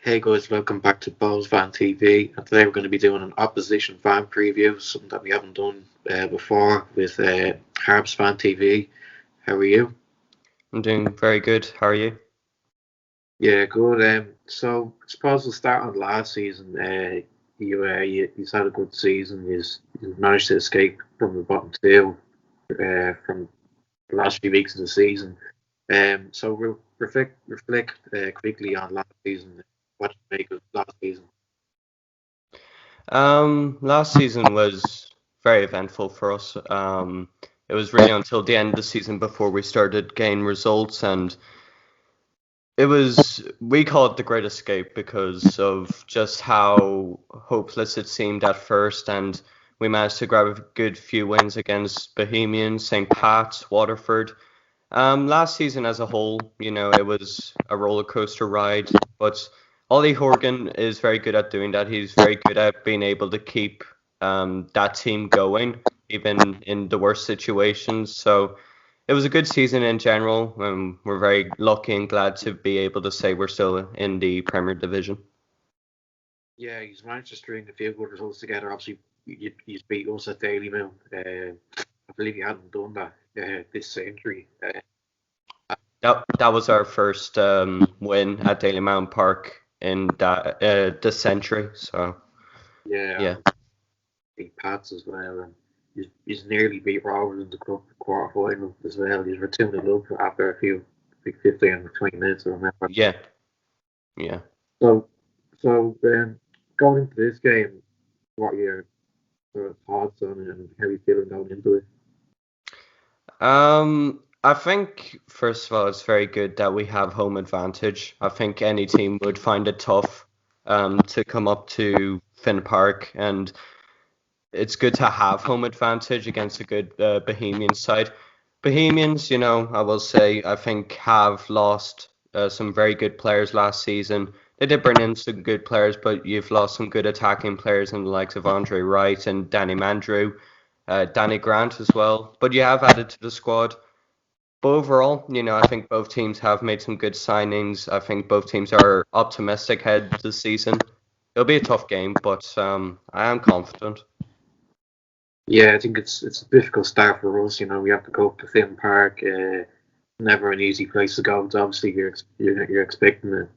Hey guys, welcome back to HarpsFanTV. And today we're going to be doing an opposition fan preview, something that we haven't done before with HarpsFanTV. How are you? I'm doing very good. How are you? Yeah, good. So I suppose we'll start on last season. You had a good season. You managed to escape from the bottom two from the last few weeks of the season. So we'll reflect quickly on last season. What did you make of last season? Last season was very eventful for us. It was really until the end of the season before we started getting results, and we call it the Great Escape because of just how hopeless it seemed at first, and we managed to grab a good few wins against Bohemians, St. Pat's, Waterford. Last season as a whole, it was a roller coaster ride, but Ollie Horgan is very good at doing that. He's very good at being able to keep that team going, even in the worst situations. So it was a good season in general. We're very lucky and glad to be able to say we're still in the Premier Division. Yeah, he's managed to string a few good results together. Obviously, he's beat us at Daily Moon. I believe he hadn't done that this century. That was our first win at Daily Mountain Park in that this century. So Yeah, yeah. and beat Pats as well. And he's nearly beat Rovers in the cup quarter final as well. He's returned it up after a few, like 15 or 20 minutes, I remember. Yeah, yeah. So, so going into this game, what are your sort of thoughts on it and how you feeling going into it? I think first of all, it's very good that we have home advantage. I think any team would find it tough to come up to Finn Park, and it's good to have home advantage against a good Bohemian side. Bohemians, I will say, I think have lost some very good players last season. They did bring in some good players, but you've lost some good attacking players in the likes of Andre Wright and Danny Mandrew, Danny Grant as well. But you have added to the squad. But overall, I think both teams have made some good signings. I think both teams are optimistic head of the season. It'll be a tough game, but I am confident. Yeah, I think it's a difficult start for us. We have to go up to Finn Park. Never an easy place to go. It's obviously you're expecting a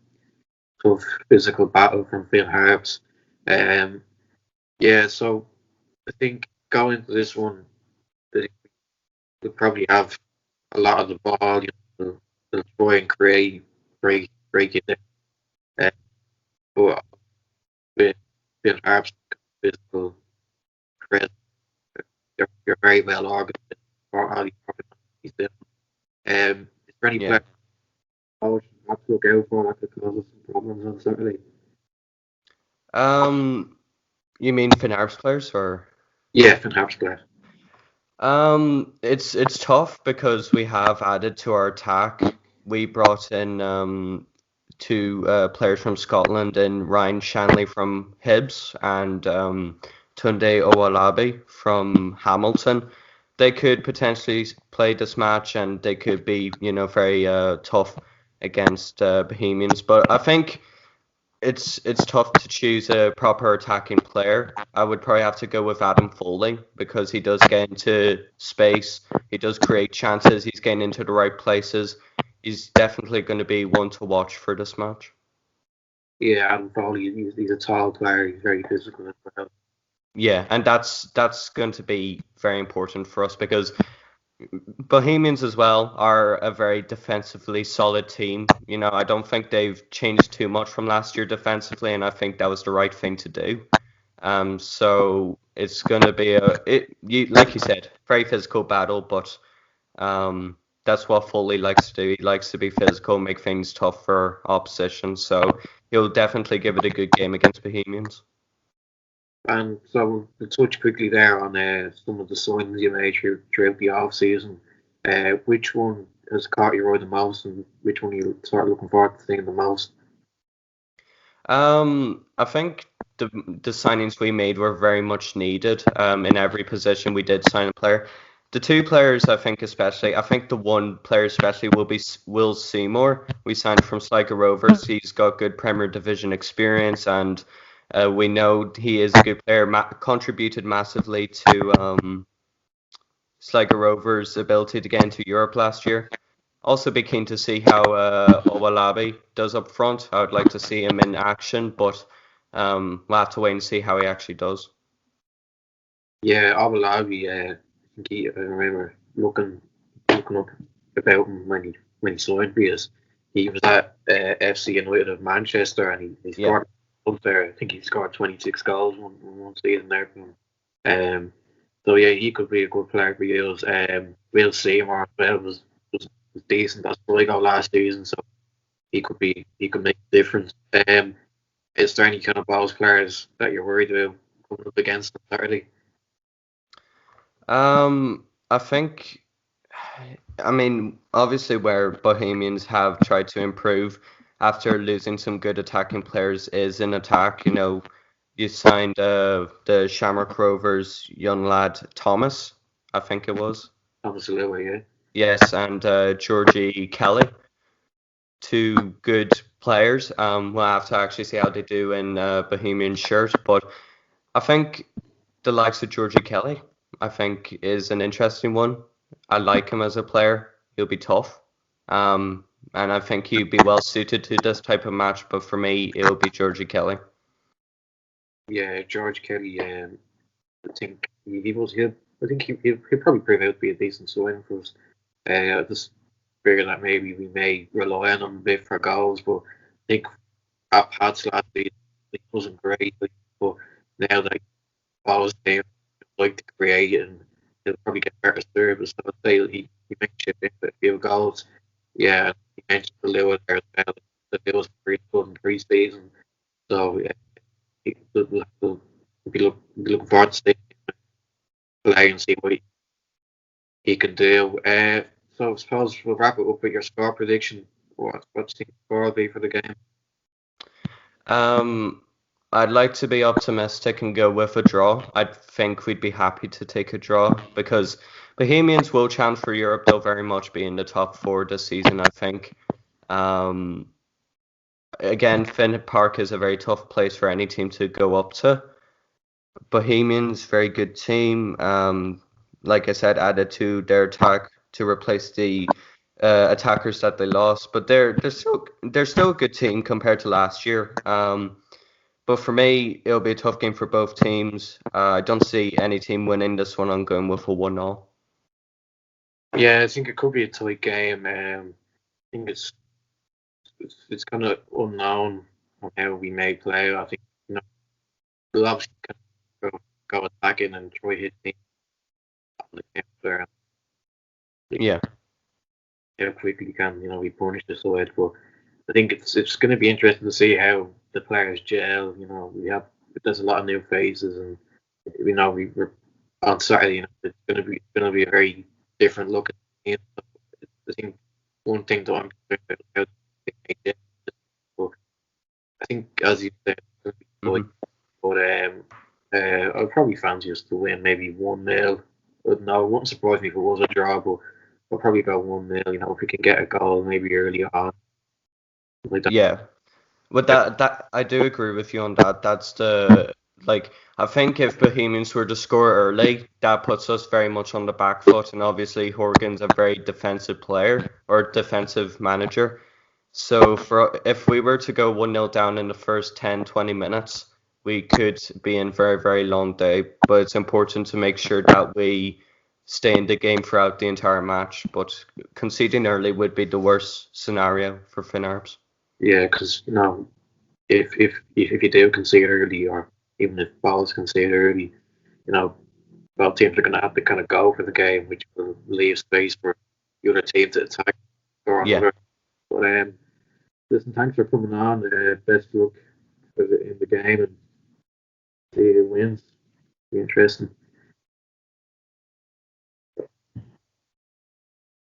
tough physical battle from Finn Harps. Um, yeah, so I think going into this one, they will probably have a lot of the ball. They'll try and break it down. But with Finn Harps, physical presence, you're very well organised for all he's doing. Is there any Yeah. player you have to look out for that could cause us some problems on Saturday? Um, you mean Finn Harps players or? Yeah, Finn Harps player. It's tough because we have added to our attack. We brought in two players from Scotland and Ryan Shanley from Hibs and Tunde Owalabi from Hamilton. They could potentially play this match and they could be, very tough against Bohemians. But I think it's tough to choose a proper attacking player. I would probably have to go with Adam Foley because he does get into space, he does create chances, he's getting into the right places. He's definitely going to be one to watch for this match. Yeah, Adam Foley. He's a tall player. He's very physical as well. Yeah, and that's going to be very important for us because Bohemians as well are a very defensively solid team. I don't think they've changed too much from last year defensively, and I think that was the right thing to do. So it's going to be like you said, very physical battle, but that's what Foley likes to do. He likes to be physical, make things tough for opposition. So he'll definitely give it a good game against Bohemians. And so to touch quickly there on some of the signings you made throughout the off season, which one has caught your eye the most, and which one you start looking forward to seeing the most? I think the signings we made were very much needed. In every position, we did sign a player. The two players I think especially, I think the one player especially will be Will Seymour. We signed from Sligo Rovers. He's got good Premier Division experience, and we know he is a good player. Contributed massively to Sligo Rovers' ability to get into Europe last year. Also, be keen to see how Owalabi does up front. I would like to see him in action, but we'll have to wait and see how he actually does. Yeah, Abalabi, I remember looking up about him when he signed for us. He was at FC United of Manchester, and he Yeah. scored up there. I think he scored 26 goals one season there for him. So yeah, he could be a good player for you. Will Seymour as well was decent. That's where I got last season, so he could make a difference. Is there any kind of balls players that you're worried about coming up against on Saturday? I think, I mean, obviously where Bohemians have tried to improve after losing some good attacking players is in attack. You know, you signed the Shamrock Rovers young lad Thomas, I think it was. Thomas Lewis, yeah. Yes, and Georgie Kelly, two good players. We'll have to actually see how they do in Bohemian shirt, but I think the likes of Georgie Kelly, I think, is an interesting one. I like him as a player. He'll be tough. And I think he'd be well suited to this type of match, but for me, it'll be Georgie Kelly. Yeah, George Kelly. I think he was. I think he'll probably prove out to be a decent signing for us. I just figure that maybe we may rely on him a bit for goals, but I think at Pats last season he wasn't great. But now that balls there, like to create, and he'll probably get better service. So I'd say he may chip in with a few goals. Yeah, he mentioned the Lewis there as well. The Lewis was pretty good in pre-season, so yeah, we'll be looking forward to seeing him play and see what he can do. So I suppose we'll wrap it up with your score prediction. What do you think the score will be for the game? Um, I'd like to be optimistic and go with a draw. I think we'd be happy to take a draw because Bohemians will challenge for Europe. They'll very much be in the top four this season, I think. Um, Again, Finn Park is a very tough place for any team to go up to. Bohemians, very good team. Like I said, added to their attack to replace the attackers that they lost, but they're still a good team compared to last year. But for me, it'll be a tough game for both teams. I don't see any team winning this one. I'm going with a 1-0. Yeah, I think it could be a tight game. I think it's kind of unknown on how we may play. I think we'll obviously kind of go attacking and try hit teams on the counter and Yeah. how quickly can we punish the side. But I think it's going to be interesting to see how the players gel. There's a lot of new faces, and we're on Saturday. It's going to be a very different look at the game. I think one thing that I'm concerned about is how they make it. But I think, as you said, it's going to be hmm tight. But I'd probably fancy us to win maybe 1-0. But no, it wouldn't surprise me if it was a draw. But I'll probably go 1-0. If we can get a goal maybe early on, like that. Yeah. But that I do agree with you on that. That's the like I think if Bohemians were to score early, that puts us very much on the back foot, and obviously Horgan's a very defensive player or defensive manager. So for if we were to go 1-0 down in the first 10, 20 minutes, we could be in very, very long day. But it's important to make sure that we stay in the game throughout the entire match. But conceding early would be the worst scenario for Finn Harps. Yeah, because if you do concede early, or even if balls concede early, you know, both teams are going to have to kind of go for the game, which will leave space for the other team to attack or Yeah. another. But listen, thanks for coming on. Best of luck in the game, and see who wins. Be interesting.